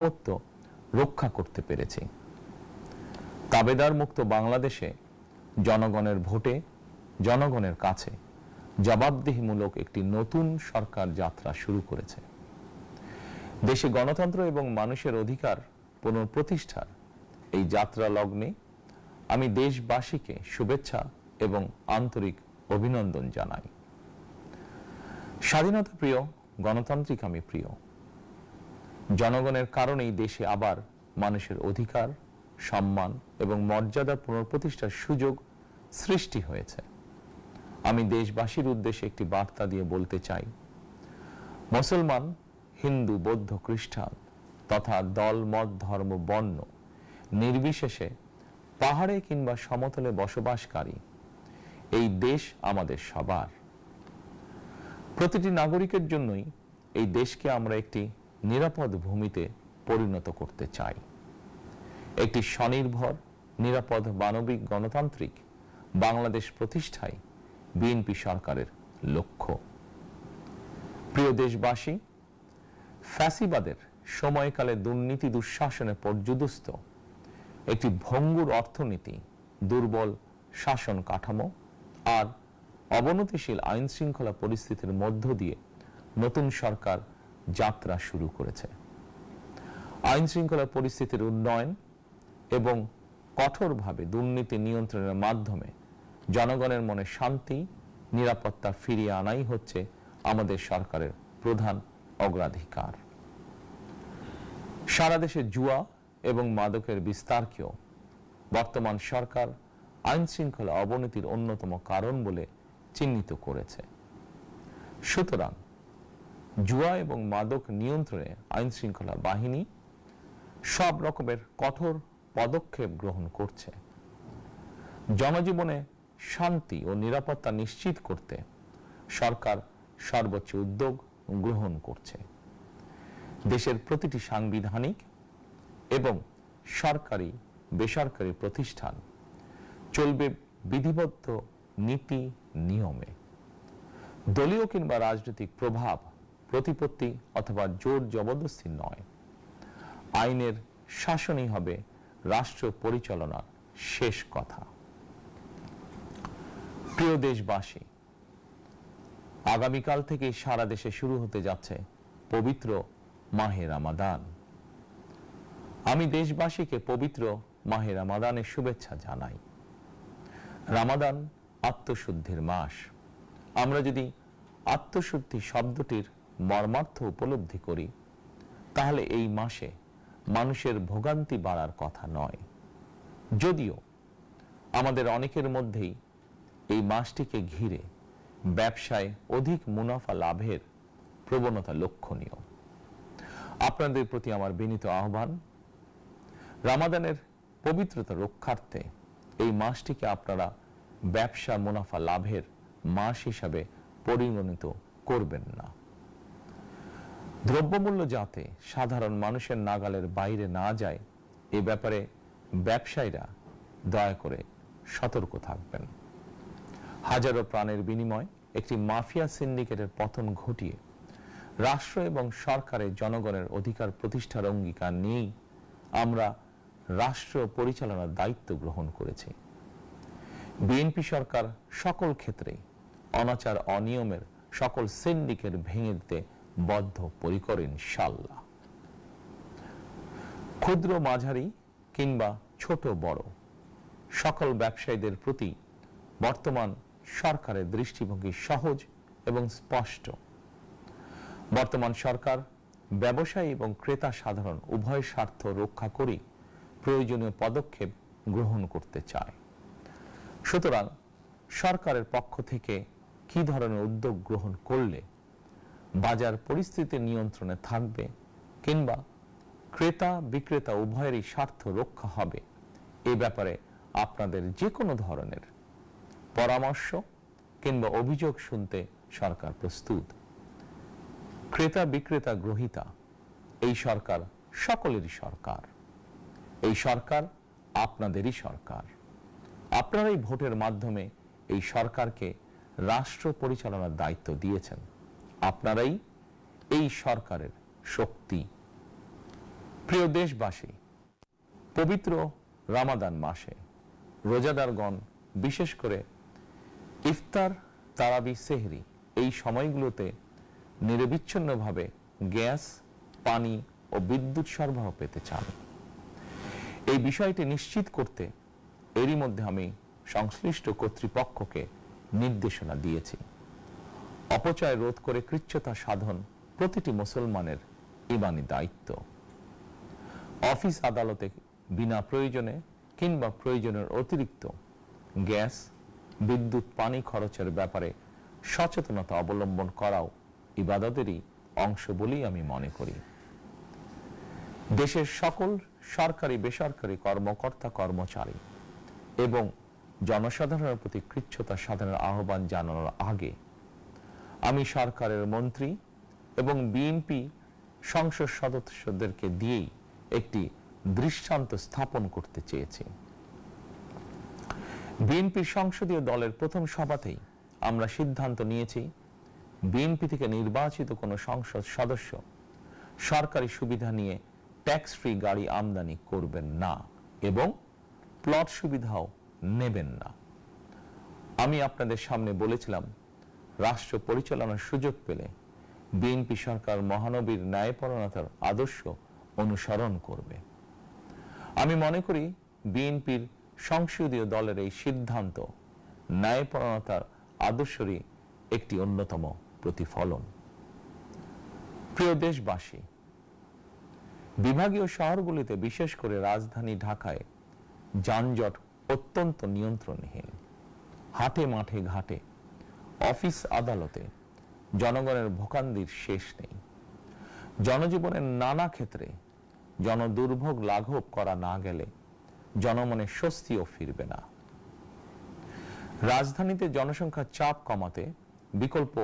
সার্বভৌমত্ব রক্ষা করতে পেরেছি। তাবেদার মুক্ত বাংলাদেশে জনগণের ভোটে জনগণের কাছে জবাবদিহিমূলক একটি নতুন সরকার যাত্রা শুরু করেছে। দেশে গণতন্ত্র এবং মানুষের অধিকার পুনঃপ্রতিষ্ঠার এই যাত্রা লগ্নে আমি দেশবাসীকে শুভেচ্ছা এবং আন্তরিক অভিনন্দন জানাই। স্বাধীনতা প্রিয়, গণতান্ত্রিক আমি প্রিয়। জনগণের কারণেই দেশে আবার মানুষের অধিকার, সম্মান এবং মর্যাদা পুনঃপ্রতিষ্ঠার সুযোগ সৃষ্টি হয়েছে। আমি দেশবাসীর উদ্দেশ্যে একটি বার্তা দিয়ে বলতে চাই, মুসলমান, হিন্দু, বৌদ্ধ, খ্রিস্টান তথা দল, মত, ধর্ম, বর্ণ নির্বিশেষে পাহাড়ে কিংবা সমতলে বসবাসকারী এই দেশ আমাদের সবার। প্রতিটি নাগরিকের জন্যই এই দেশকে আমরা একটি নিরাপদ ভূমিতে পরিণত করতে চাই। একটি স্বনির্ভর, নিরাপদ, মানবিক, গণতান্ত্রিক বাংলাদেশ প্রতিষ্ঠাই বিএনপি সরকারের লক্ষ্য। প্রিয় দেশবাসী, ফ্যাসিবাদের সময়কালে দুর্নীতি দুঃশাসনে পর্যুদস্ত একটি ভঙ্গুর অর্থনীতি, দুর্বল শাসন কাঠামো আর অবনতিশীল আইন শৃঙ্খলা পরিস্থিতির মধ্য দিয়ে নতুন সরকার যাত্রা শুরু করেছে। আইন শৃঙ্খলা পরিস্থিতির উন্নয়ন এবং কঠোরভাবে দুর্নীতি নিয়ন্ত্রণের মাধ্যমে জনগণের মনে শান্তি, নিরাপত্তা ফিরিয়ে আনাই হচ্ছে আমাদের সরকারের প্রধান অগ্রাধিকার। সারা দেশে জুয়া এবং মাদকের বিস্তারকেও বর্তমান সরকার আইন শৃঙ্খলা অবনতির অন্যতম কারণ বলে চিহ্নিত করেছে। সুতরাং জুয়া এবং মাদক নিয়ন্ত্রণে আইন শৃঙ্খলা বাহিনী সব রকমের কঠোর পদক্ষেপ গ্রহণ করছে। জনজীবনে শান্তি ও নিরাপত্তা নিশ্চিত করতে সরকার সর্বোচ্চ উদ্যোগ গ্রহণ করছে। দেশের প্রতিটি সাংবিধানিক এবং সরকারি বেসরকারি প্রতিষ্ঠান চলবে বিধিবদ্ধ নীতি নিয়মে। দলীয় কিংবা রাজনৈতিক প্রভাব, প্রতিপত্তি অথবা জোর জবরদস্তি নয়। আইনের শাসনই হবে রাষ্ট্র পরিচালনার শেষ কথা। প্রিয় দেশবাসী, আগামীকাল থেকে সারা দেশে শুরু হতে যাচ্ছে পবিত্র মাহে রমাদান। আমি দেশবাসীকে পবিত্র মাহে রমাদানের শুভেচ্ছা জানাই। রমাদান আত্মশুদ্ধির মাস। আমরা যদি আত্মশুদ্ধি শব্দটির মর্মার্থ উপলব্ধি করি, তাহলে এই মাসে মানুষের ভোগান্তি বাড়ার কথা নয়। যদিও আমাদের অনেকের মধ্যেই এই মাসটিকে ঘিরে ব্যবসায় অধিক মুনাফা লাভের প্রবণতা লক্ষণীয়। আপনাদের প্রতি আমার বিনীত আহ্বান, রমাদানের পবিত্রতা রক্ষার্থে এই মাসটিকে আপনারা ব্যবসা মুনাফা লাভের মাস হিসাবে পরিগণিত করবেন না। দ্রব্যমূল্য যাতে সাধারণ মানুষের নাগালের বাইরে না যায়, এ ব্যাপারে ব্যবসায়ীরা দয়া করে সতর্ক থাকবেন। হাজারো প্রাণের বিনিময় একটি মাফিয়া সিন্ডিকেটের পতন ঘটিয়ে রাষ্ট্র এবং সরকারের জনগণের অধিকার প্রতিষ্ঠার অঙ্গীকার নিয়েই আমরা রাষ্ট্র পরিচালনার দায়িত্ব গ্রহণ করেছি। বিএনপি সরকার সকল ক্ষেত্রে অনাচার অনিয়মের সকল সিন্ডিকেট ভেঙে দিতে বদ্ধপরিকর ইনশাআল্লাহ। ক্ষুদ্র, মাঝারি কিংবা ছোট বড় সকল ব্যবসায়ীদের প্রতি বর্তমান সরকারের দৃষ্টিভঙ্গি সহজ এবং স্পষ্ট। বর্তমান সরকার ব্যবসায়ী এবং ক্রেতা সাধারণ উভয় স্বার্থ রক্ষা করে প্রয়োজনীয় পদক্ষেপ গ্রহণ করতে চায়। সুতরাং সরকারের পক্ষ থেকে কি ধরনের উদ্যোগ গ্রহণ করলে বাজার পরিস্থিতি নিয়ন্ত্রণে থাকবে কিংবা ক্রেতা বিক্রেতা উভয়েরই স্বার্থ রক্ষা হবে, এ ব্যাপারে আপনাদের যে কোনো ধরনের পরামর্শ কিংবা অভিযোগ শুনতে সরকার প্রস্তুত। ক্রেতা বিক্রেতা গ্রহীতা এই সরকার সকলেরই সরকার। এই সরকার আপনাদেরই সরকার। আপনারাই ভোটের মাধ্যমে এই সরকারকে রাষ্ট্র পরিচালনার দায়িত্ব দিয়েছেন। আপনারাই এই সরকারের শক্তি। প্রিয় দেশবাসী, পবিত্র রমাদান মাসে রোজাদারগণ বিশেষ করে ইফতার, তারাবি, সেহরি এই সময়গুলোতে নিরবিচ্ছিন্নভাবে গ্যাস, পানি ও বিদ্যুৎ সরবরাহ পেতে চান। এই বিষয়টি নিশ্চিত করতে এরই মধ্যে আমি সংশ্লিষ্ট কর্তৃপক্ষকে নির্দেশনা দিয়েছি। অপচয় রোধ করে কৃচ্ছ্রতা সাধন প্রতিটি মুসলমানের ঈমানি দায়িত্ব। অফিস আদালতে বিনা প্রয়োজনে কিংবা প্রয়োজনের অতিরিক্ত গ্যাস, বিদ্যুৎ, পানি খরচের ব্যাপারে সচেতনতা অবলম্বন করাও ইবাদতেরই অংশ বলেই আমি মনে করি। দেশের সকল সরকারি, বেসরকারি কর্মকর্তা, কর্মচারী এবং জনসাধারণের প্রতি কৃচ্ছ্রতা সাধনের আহ্বান জানানোর আগে আমি সরকারের মন্ত্রী এবং বিএনপি সংসদ সদস্যদেরকে দিয়েই একটি দৃষ্টান্ত স্থাপন করতে চেয়েছি। বিএনপির সংসদীয় দলের প্রথম সভাতেই আমরা সিদ্ধান্ত নিয়েছি, বিএনপি থেকে নির্বাচিত কোনো সংসদ সদস্য সরকারি সুবিধা নিয়ে ট্যাক্স ফ্রি গাড়ি আমদানি করবেন না এবং প্লট সুবিধাও নেবেন না। আমি আপনাদের সামনে বলেছিলাম, রাষ্ট্র পরিচালনার সুযোগ পেলে বিএনপি সরকার মহানবীর ন্যায়পরায়ণতার আদর্শ অনুসরণ করবে। আমি মনে করি বিএনপির সংসদীয় দলের এই সিদ্ধান্ত ন্যায়পরায়ণতার আদর্শেরই একটি অন্যতম প্রতিফলন। প্রিয় দেশবাসী, বিভাগীয় শহরগুলিতে বিশেষ করে রাজধানী ঢাকায় যানজট অত্যন্ত নিয়ন্ত্রণহীন। হাটে, মাঠে, ঘাটে, অফিস, আদালতে জনগণের ভোগান্তির শেষ নেই। জনজীবনের নানা ক্ষেত্রে জনদুর্ভোগ লাঘব করা না গেলে জনমনে স্বস্তিও ফিরবে না। রাজধানীতে জনসংখ্যার চাপ কমাতে বিকল্প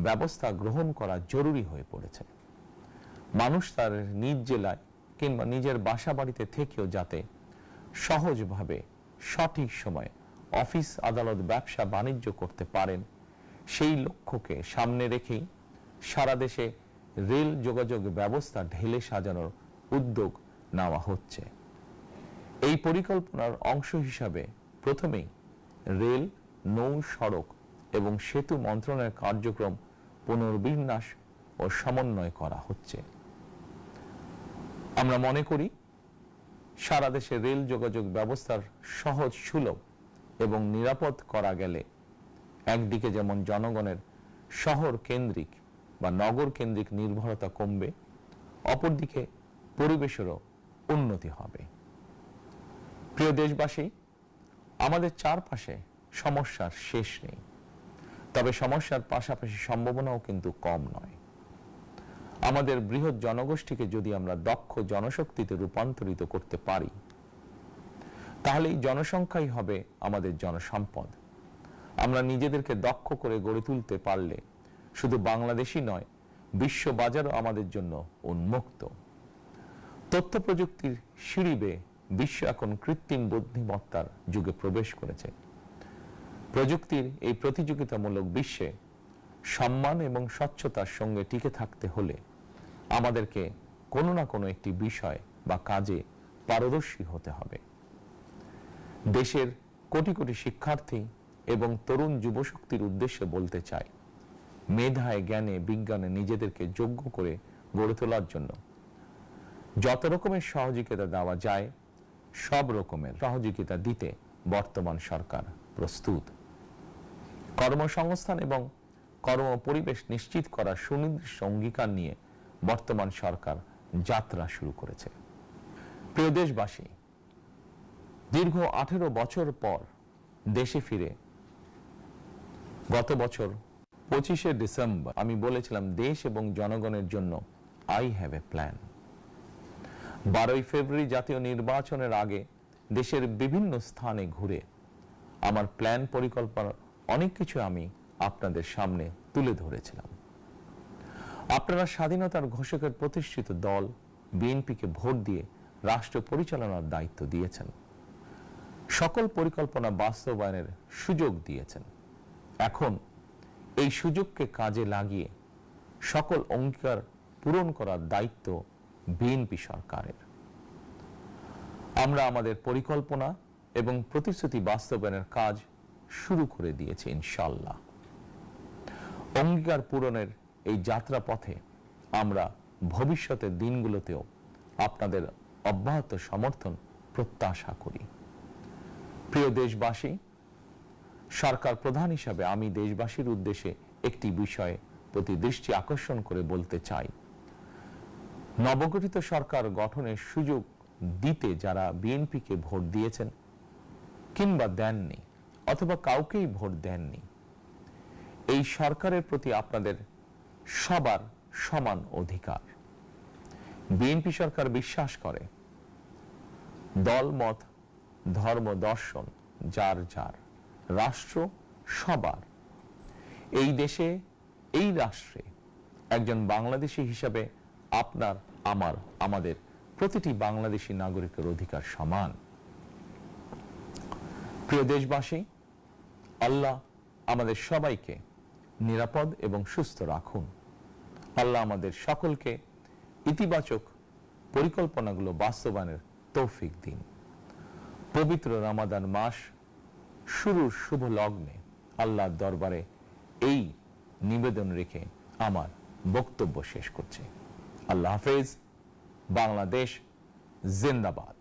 ব্যবস্থা গ্রহণ করা জরুরি হয়ে পড়েছে। মানুষ তার নিজ জেলায় কিংবা নিজের বাসা বাড়িতে থেকেও যাতে সহজভাবে সঠিক সময়ে অফিস, আদালত, ব্যবসা বাণিজ্য করতে পারেন, সেই লক্ষ্যকে সামনে রেখেই সারা দেশে রেল যোগাযোগ ব্যবস্থা ঢেলে সাজানোর উদ্যোগ নেওয়া হচ্ছে। এই পরিকল্পনার অংশ হিসাবে প্রথমেই রেল, নৌ, সড়ক এবং সেতু মন্ত্রণালয়ের কার্যক্রম পুনর্বিন্যাস ও সমন্বয় করা হচ্ছে। আমরা মনে করি সারা দেশে রেল যোগাযোগ ব্যবস্থার সহজ, সুলভ এবং নিরাপদ করা গেলে একদিকে যেমন জনগণের শহর কেন্দ্রিক বা নগর কেন্দ্রিক নির্ভরতা কমবে, অপরদিকে পরিবেশেরও উন্নতি হবে। প্রিয় দেশবাসী, আমাদের চারপাশে সমস্যার শেষ নেই, তবে সমস্যার পাশাপাশি সম্ভাবনাও কিন্তু কম নয়। আমাদের বৃহৎ জনগোষ্ঠীকে যদি আমরা দক্ষ জনশক্তিতে রূপান্তরিত করতে পারি, তাহলে এই জনসংখ্যাই হবে আমাদের জনসম্পদ। আমরা নিজেদেরকে দক্ষ করে গড়ে তুলতে পারলে শুধু বাংলাদেশই নয়, বিশ্ব বাজারও আমাদের জন্য উন্মুক্ত। তথ্য প্রযুক্তির সিঁড়ি বেয়ে বিশ্ব এখন কৃত্রিম বুদ্ধিমত্তার যুগে প্রবেশ করেছে। প্রযুক্তির এই প্রতিযোগিতামূলক বিশ্বে সম্মান এবং স্বচ্ছতার সঙ্গে টিকে থাকতে হলে আমাদেরকে কোনো না কোনো একটি বিষয় বা কাজে পারদর্শী হতে হবে। দেশের কোটি কোটি শিক্ষার্থী এবং তরুণ যুবশক্তির উদ্দেশ্যে বলতে চাই, মেধায়, জ্ঞানে, বিজ্ঞানে নিজেদেরকে যোগ্য করে গড়ে তোলার জন্য যত রকমের সহযোগিতা দেওয়া যায়, সব রকমের সহযোগিতা দিতে বর্তমান সরকার প্রস্তুত। কর্মসংস্থান এবং কর্ম পরিবেশ নিশ্চিত করার সুনির্দিষ্ট অঙ্গীকার নিয়ে বর্তমান সরকার যাত্রা শুরু করেছে। প্রিয় দেশবাসী, দীর্ঘ 18 বছর পর দেশে ফিরে গত বছর 25শে ডিসেম্বর আমি বলেছিলাম, দেশ এবং জনগণের জন্য আই হ্যাভ এ প্ল্যান। 12ই ফেব্রুয়ারি জাতীয় নির্বাচনের আগে দেশের বিভিন্ন স্থানে ঘুরে আমার প্ল্যান, পরিকল্পনার অনেক কিছু আমি আপনাদের সামনে তুলে ধরেছিলাম। আপনারা স্বাধীনতার ঘোষকের প্রতিষ্ঠিত দল বিএনপিকে ভোট দিয়ে রাষ্ট্র পরিচালনার দায়িত্ব দিয়েছেন, সকল পরিকল্পনা বাস্তবায়নের সুযোগ দিয়েছেন। এখন এই সুযোগকে কাজে লাগিয়ে সকল অঙ্গীকার পূরণ করার দায়িত্ব বিএনপি সরকারের। আমরা আমাদের পরিকল্পনা এবং প্রতিশ্রুতি বাস্তবায়নের কাজ শুরু করে দিয়েছি ইনশাআল্লাহ। অঙ্গীকার পূরণের এই যাত্রা পথে আমরা ভবিষ্যতের দিনগুলোতেও আপনাদের অব্যাহত সমর্থন প্রত্যাশা করি। প্রিয় দেশবাসী, সরকার প্রধান হিসাবে আমি দেশবাসীর উদ্দেশ্যে একটি বিষয়ে প্রতি দৃষ্টি আকর্ষণ করে বলতে চাই। নবগঠিত সরকার গঠনের সুযোগ দিতে যারা বিএনপিকে ভোট দিয়েছেন কিংবা দেননি অথবা কাউকেই ভোট দেননি, এই সরকারের প্রতি আপনাদের সবার সমান অধিকার। বিএনপি সরকার বিশ্বাস করে দল মত ধর্ম দর্শন যার যার, রাষ্ট্র সবার। এই দেশে এই রাষ্ট্রে একজন বাংলাদেশী হিসাবে আপনার আমার আমাদের প্রতিটি বাংলাদেশী নাগরিকের অধিকার সমান। প্রিয় দেশবাসী, আল্লাহ আমাদের সবাইকে নিরাপদ এবং সুস্থ রাখুন। আল্লাহ আমাদের সকলকে ইতিবাচক পরিকল্পনাগুলো বাস্তবায়নের তৌফিক দিন। পবিত্র রমাদান মাস শুরুর শুভ লগ্নে আল্লাহর দরবারে এই নিবেদন রেখে আমার বক্তব্য শেষ করছি। আল্লাহ হাফেজ। বাংলাদেশ জিন্দাবাদ।